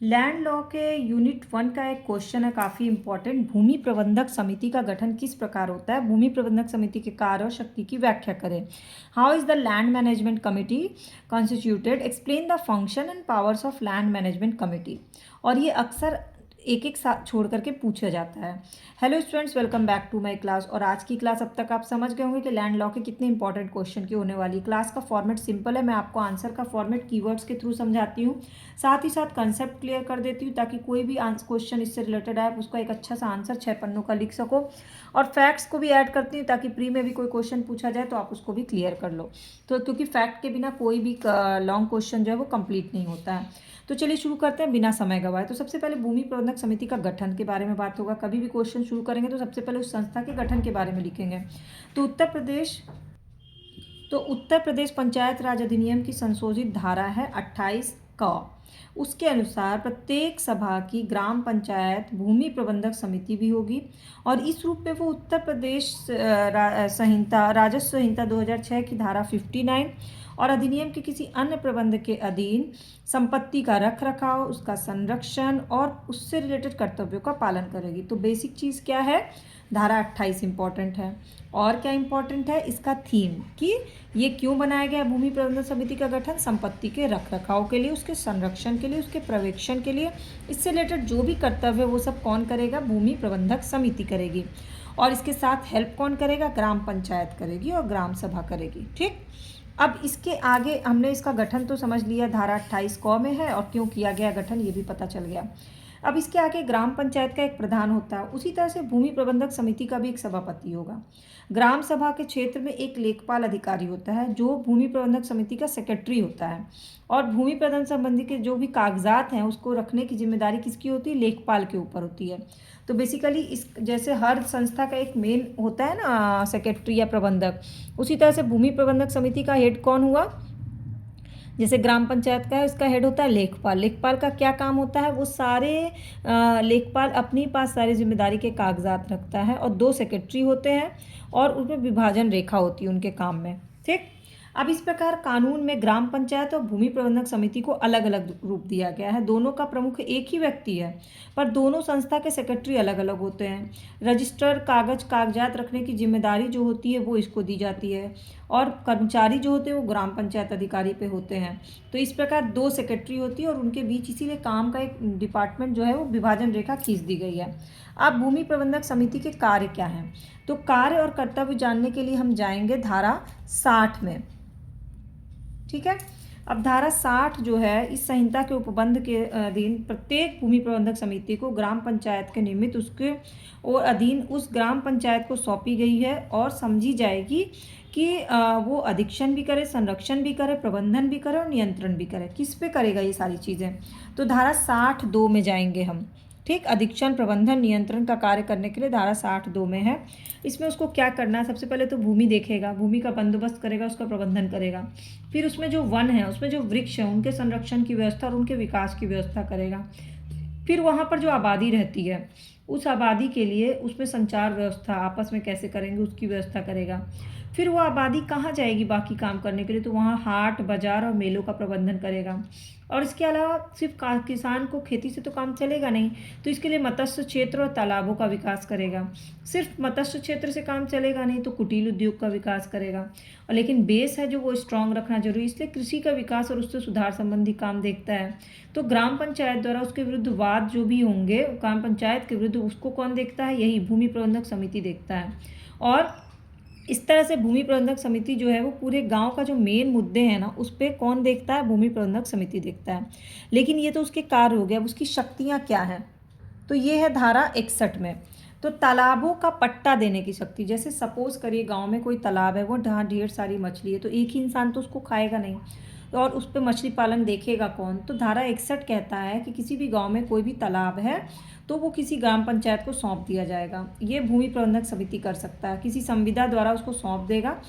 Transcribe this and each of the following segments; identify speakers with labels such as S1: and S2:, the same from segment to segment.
S1: Land law के unit 1 का एक क्वेश्चन है काफ़ी इंपॉर्टेंट। भूमि प्रबंधक समिति का गठन किस प्रकार होता है? भूमि प्रबंधक समिति के कार्य और शक्ति की व्याख्या करें। How is the land management committee constituted? Explain the function and powers of land management committee. और ये अक्सर एक एक साथ छोड़ करके पूछा जाता है। Hello students, welcome back to my class. और आज की क्लास अब तक आप समझ गए होंगे कि लैंड लॉ के कितने इंपॉर्टेंट क्वेश्चन की होने वाली। क्लास का फॉर्मेट सिंपल है, मैं आपको आंसर का फॉर्मेट कीवर्ड्स के थ्रू समझाती हूँ, साथ ही साथ कंसेप्ट क्लियर कर देती हूँ ताकि कोई भी क्वेश्चन इससे रिलेटेड है आप उसका एक अच्छा सा आंसर 6 पन्नों का लिख सको। और फैक्ट्स को भी ऐड करती हूँ ताकि प्री में भी कोई क्वेश्चन पूछा जाए तो आप उसको भी क्लियर कर लो। तो क्योंकि फैक्ट के बिना कोई भी लॉन्ग क्वेश्चन जो है वो कंप्लीट नहीं होता है। तो चलिए शुरू करते हैं बिना समय गवाए। तो सबसे पहले भूमि प्रबंधक समिति का गठन के बारे में बात होगा। कभी भी क्वेश्चन शुरू करेंगे तो सबसे पहले उस संस्था के गठन के बारे में लिखेंगे। तो उत्तर प्रदेश पंचायत राज अधिनियम की संशोधित धारा है 28 क। उसके अनुसार प्रत्येक सभा की ग्राम पंचायत भूमि प्रबंधक समिति भी होगी और इस रूप में वो उत्तर प्रदेश राजस्व संहिता 2006 की धारा 59 और अधिनियम के किसी अन्य प्रबंध के अधीन संपत्ति का रख रखाव, उसका संरक्षण और उससे रिलेटेड कर्तव्यों का पालन करेगी। तो बेसिक चीज़ क्या है? धारा 28 इंपॉर्टेंट है। और क्या इंपॉर्टेंट है? इसका थीम कि ये क्यों बनाया गया भूमि प्रबंधन समिति का गठन? संपत्ति के रख रखाव के लिए, उसके संरक्षण के लिए, उसके पर्यवेक्षण के लिए। इससे रिलेटेड जो भी कर्तव्य है वो सब कौन करेगा? भूमि प्रबंधक समिति करेगी। और इसके साथ हेल्प कौन करेगा? ग्राम पंचायत करेगी और ग्राम सभा करेगी। ठीक, अब इसके आगे हमने इसका गठन तो समझ लिया, धारा 28 क में है और क्यों किया गया गठन ये भी पता चल गया। अब इसके आगे ग्राम पंचायत का एक प्रधान होता है, उसी तरह से भूमि प्रबंधक समिति का भी एक सभापति होगा। ग्राम सभा के क्षेत्र में एक लेखपाल अधिकारी होता है जो भूमि प्रबंधक समिति का सेक्रेटरी होता है। और भूमि प्रबंधन संबंधी के जो भी कागजात हैं उसको रखने की जिम्मेदारी किसकी होती है? लेखपाल के ऊपर होती है। तो बेसिकली इस जैसे हर संस्था का एक मेन होता है ना सेक्रेटरी या प्रबंधक, उसी तरह से भूमि प्रबंधक समिति का हेड कौन हुआ? जैसे ग्राम पंचायत का है उसका हेड होता है लेखपाल। लेखपाल का क्या काम होता है? वो सारे लेखपाल अपने पास सारी जिम्मेदारी के कागजात रखता है और 2 सेक्रेटरी होते हैं और उनमें विभाजन रेखा होती है उनके काम में। ठीक, अब इस प्रकार कानून में ग्राम पंचायत और भूमि प्रबंधक समिति को अलग अलग रूप दिया गया है। दोनों का प्रमुख एक ही व्यक्ति है पर दोनों संस्था के सेक्रेटरी अलग अलग होते हैं। रजिस्टर कागजात रखने की जिम्मेदारी जो होती है वो इसको दी जाती है और कर्मचारी जो होते हैं वो ग्राम पंचायत अधिकारी पे होते हैं। तो इस प्रकार 2 सेक्रेटरी होती है और उनके बीच इसीलिए काम का एक डिपार्टमेंट जो है वो विभाजन रेखा खींच दी गई है। अब भूमि प्रबंधक समिति के कार्य क्या हैं? तो कार्य और कर्तव्य जानने के लिए हम जाएंगे धारा 60 में। ठीक है, अब धारा 60 जो है इस संहिता के उपबंध के अधीन प्रत्येक भूमि प्रबंधक समिति को ग्राम पंचायत के निमित्त उसके और अधीन उस ग्राम पंचायत को सौंपी गई है और समझी जाएगी कि वो अधीक्षण भी करे, संरक्षण भी करे, प्रबंधन भी करे और नियंत्रण भी करे। किस पे करेगा ये सारी चीज़ें? तो धारा 60(2) में जाएंगे हम। ठीक, अधीक्षण, प्रबंधन, नियंत्रण का कार्य करने के लिए धारा 60(2) में है। इसमें उसको क्या करना है? सबसे पहले तो भूमि देखेगा, भूमि का बंदोबस्त करेगा, उसका प्रबंधन करेगा। फिर उसमें जो वन है, उसमें जो वृक्ष है उनके संरक्षण की व्यवस्था और उनके विकास की व्यवस्था करेगा। फिर वहाँ पर जो आबादी रहती है उस आबादी के लिए उसमें संचार व्यवस्था आपस में कैसे करेंगे उसकी व्यवस्था करेगा। फिर वो आबादी कहाँ जाएगी बाकी काम करने के लिए? तो वहाँ हाट, बाजार और मेलों का प्रबंधन करेगा। और इसके अलावा सिर्फ किसान को खेती से तो काम चलेगा नहीं, तो इसके लिए मत्स्य क्षेत्र और तालाबों का विकास करेगा। सिर्फ मत्स्य क्षेत्र से काम चलेगा नहीं तो कुटीर उद्योग का विकास करेगा। और लेकिन बेस है जो वो स्ट्रांग रखना जरूरी, इसलिए कृषि का विकास और उससे सुधार संबंधी काम देखता है। तो ग्राम पंचायत द्वारा उसके विरुद्ध वाद जो भी होंगे ग्राम पंचायत के विरुद्ध उसको कौन देखता है? यही भूमि प्रबंधक समिति देखता है। और इस तरह से भूमि प्रबंधक समिति जो है वो पूरे गांव का जो मेन मुद्दे हैं ना उस पर कौन देखता है? भूमि प्रबंधक समिति देखता है। लेकिन ये तो उसके कार्य हो गया, अब उसकी शक्तियाँ क्या हैं? तो ये है धारा 61 में। तो तालाबों का पट्टा देने की शक्ति, जैसे सपोज करिए गांव में कोई तालाब है, वो जहाँ ढेर सारी मछली है तो एक ही इंसान तो उसको खाएगा नहीं, तो और उस पर मछली पालन देखेगा कौन? तो धारा 61 कहता है कि किसी भी गांव में कोई भी तालाब है तो वो किसी ग्राम पंचायत को सौंप दिया जाएगा। ये भूमि प्रबंधक समिति कर सकता है, किसी संविदा द्वारा उसको सौंप देगा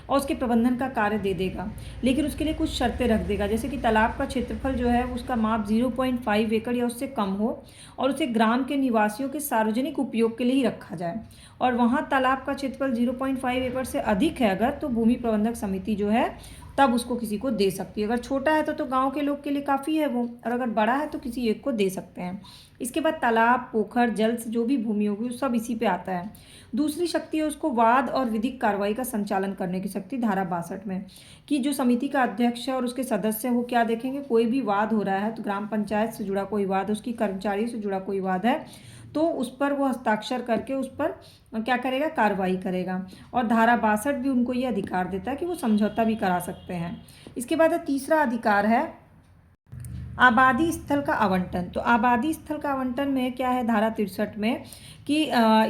S1: और उसके प्रबंधन का कार्य दे देगा। लेकिन उसके लिए कुछ शर्तें रख देगा, जैसे कि तालाब का क्षेत्रफल जो है उसका माप 0.5 एकड़ या उससे कम हो और उसे ग्राम के निवासियों के सार्वजनिक उपयोग के लिए ही रखा जाए। और वहाँ तालाब का क्षेत्रफल 0.5 एकड़ से अधिक है अगर, तो भूमि प्रबंधक समिति जो है तब उसको किसी को दे सकती है। अगर छोटा है तो गांव के लोग के लिए काफ़ी है वो, और अगर बड़ा है तो किसी एक को दे सकते हैं। इसके बाद तालाब, पोखर, जल से जो भी भूमि होगी वो सब इसी पे आता है। दूसरी शक्ति है उसको वाद और विधिक कार्रवाई का संचालन करने की शक्ति, धारा 62 में, कि जो समिति का अध्यक्ष है और उसके सदस्य हैं वो क्या देखेंगे, कोई भी वाद हो रहा है तो ग्राम पंचायत से जुड़ा कोई वाद, उसकी कर्मचारी से जुड़ा कोई वाद है तो उस पर वो हस्ताक्षर करके उस पर क्या करेगा, कार्रवाई करेगा। और धारा 62 भी उनको ये अधिकार देता है कि वो समझौता भी करा सकते हैं। इसके बाद तीसरा अधिकार है आबादी स्थल का आवंटन। तो आबादी स्थल का आवंटन में क्या है, धारा 63 में, कि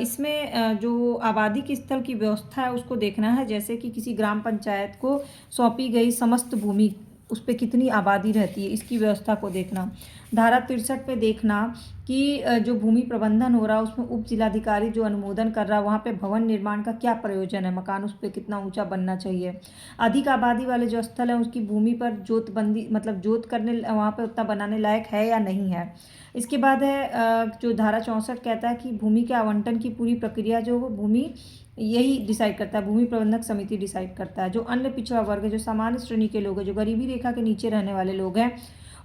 S1: इसमें जो आबादी के स्थल की व्यवस्था है उसको देखना है। जैसे कि किसी ग्राम पंचायत को सौंपी गई समस्त भूमि, उस पर कितनी आबादी रहती है, इसकी व्यवस्था को देखना। धारा 63 पे देखना कि जो भूमि प्रबंधन हो रहा है उसमें उप जिलाधिकारी जो अनुमोदन कर रहा है वहाँ पे भवन निर्माण का क्या प्रयोजन है, मकान उस पर कितना ऊंचा बनना चाहिए। अधिक आबादी वाले जो स्थल है उसकी भूमि पर जोतबंदी, मतलब जोत करने वहाँ पे उतना बनाने लायक है या नहीं है। इसके बाद है जो धारा 64 कहता है कि भूमि के आवंटन की पूरी प्रक्रिया जो वो भूमि यही डिसाइड करता है, भूमि प्रबंधक समिति डिसाइड करता है। जो अन्य पिछड़ा वर्ग है, जो सामान्य श्रेणी के लोग हैं, जो गरीबी रेखा के नीचे रहने वाले लोग हैं,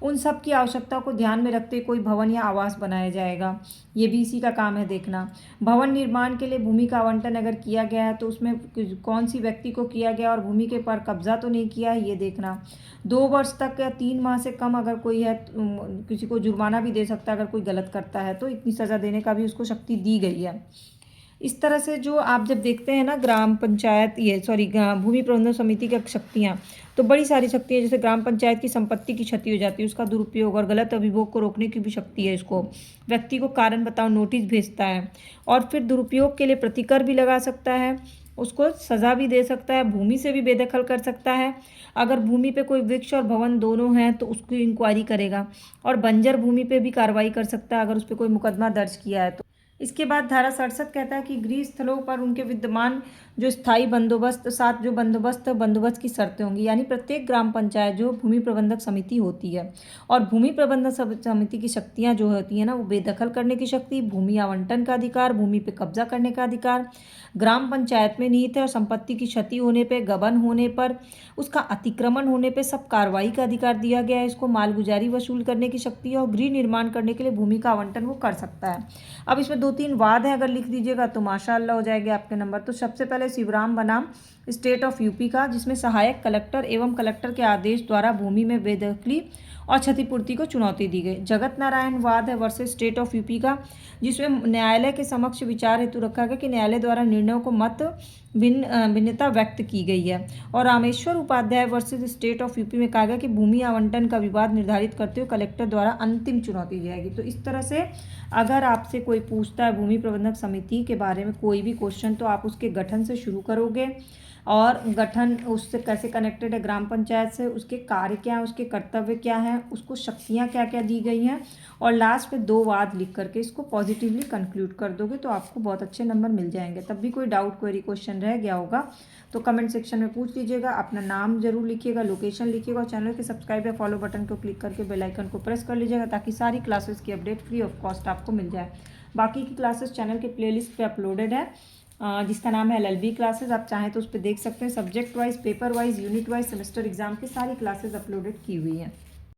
S1: उन सब की आवश्यकता को ध्यान में रखते कोई भवन या आवास बनाया जाएगा, ये भी इसी का काम है देखना। भवन निर्माण के लिए भूमि का आवंटन अगर किया गया है तो उसमें कौन सी व्यक्ति को किया गया और भूमि के पर कब्जा तो नहीं किया है, ये देखना। 2 वर्ष तक या 3 माह से कम अगर कोई है, किसी को जुर्माना भी दे सकता है अगर कोई गलत करता है, तो इतनी सज़ा देने का भी उसको शक्ति दी गई है। इस तरह से जो आप जब देखते हैं ना ग्राम पंचायत, ये सॉरी भूमि प्रबंधन समिति की शक्तियाँ, तो बड़ी सारी शक्तियाँ, जैसे ग्राम पंचायत की संपत्ति की क्षति हो जाती है, उसका दुरुपयोग और गलत अभिभोग को रोकने की भी शक्ति है इसको। व्यक्ति को कारण बताओ नोटिस भेजता है, और फिर दुरुपयोग के लिए प्रतिकर भी लगा सकता है, उसको सज़ा भी दे सकता है, भूमि से भी बेदखल कर सकता है। अगर भूमि पे कोई वृक्ष और भवन दोनों हैं तो उसकी इंक्वायरी करेगा, और बंजर भूमि पे भी कार्रवाई कर सकता है अगर उस पर कोई मुकदमा दर्ज किया है तो। इसके बाद धारा 67 कहता है कि गृह स्थलों पर उनके विद्यमान जो स्थायी बंदोबस्त, साथ जो बंदोबस्त की शर्तें होंगी, यानी प्रत्येक ग्राम पंचायत जो भूमि प्रबंधक समिति होती है, और भूमि प्रबंधक समिति की शक्तियां जो होती हैं ना, वो बेदखल करने की शक्ति, भूमि आवंटन का अधिकार, भूमि पे कब्जा करने का अधिकार, ग्राम पंचायत में निहित है और संपत्ति की क्षति होने पर, गबन होने पर, उसका अतिक्रमण होने पर सब कार्रवाई का अधिकार दिया गया है इसको। मालगुजारी वसूल करने की शक्ति है, और गृह निर्माण करने के लिए भूमि का आवंटन वो कर सकता है। अब इसमें 2-3 वाद है, अगर लिख दीजिएगा तो माशाअल्लाह हो जाएंगे आपके नंबर। तो सबसे पहले शिवराम बनाम स्टेट ऑफ यूपी का, जिसमें सहायक कलेक्टर एवं कलेक्टर के आदेश द्वारा भूमि में बेदखली और क्षतिपूर्ति को चुनौती दी गई। जगत नारायण वाद है वर्सेस स्टेट ऑफ यूपी का, जिसमें न्यायालय के समक्ष विचार हेतु रखा गया कि न्यायालय द्वारा निर्णयों को मत भिन्नता व्यक्त की गई है। और Rameshwar Upadhyay versus state of UP में कहा गया कि भूमि आवंटन का विवाद निर्धारित करते हुए कलेक्टर द्वारा अंतिम चुनौती दी जाएगी। तो इस तरह से अगर आपसे कोई पूछता है भूमि प्रबंधक समिति के बारे में कोई भी क्वेश्चन, तो आप उसके गठन से शुरू करोगे, और गठन उससे कैसे कनेक्टेड है ग्राम पंचायत से, उसके कार्य क्या है, उसके कर्तव्य क्या हैं, उसको शक्तियाँ क्या क्या दी गई हैं, और लास्ट में 2 वाद लिख करके इसको पॉजिटिवली कंक्लूड कर दोगे तो आपको बहुत अच्छे नंबर मिल जाएंगे। तब भी कोई डाउट, क्वेरी, क्वेश्चन रह गया होगा तो कमेंट सेक्शन में पूछ लीजिएगा। अपना नाम जरूर लिखिएगा, लोकेशन लिखिएगा, और चैनल के सब्सक्राइब या फॉलो बटन को क्लिक करके बेल आइकन को प्रेस कर लीजिएगा, ताकि सारी क्लासेस की अपडेट फ्री ऑफ कॉस्ट आपको मिल जाए। बाकी की क्लासेस चैनल के प्लेलिस्ट पे अपलोडेड है, जिसका नाम है LLB क्लासेस। आप चाहें तो उस पर देख सकते हैं। Subject wise, paper wise, unit wise, semester exam की सारी क्लासेस अपलोडेड की हुई हैं।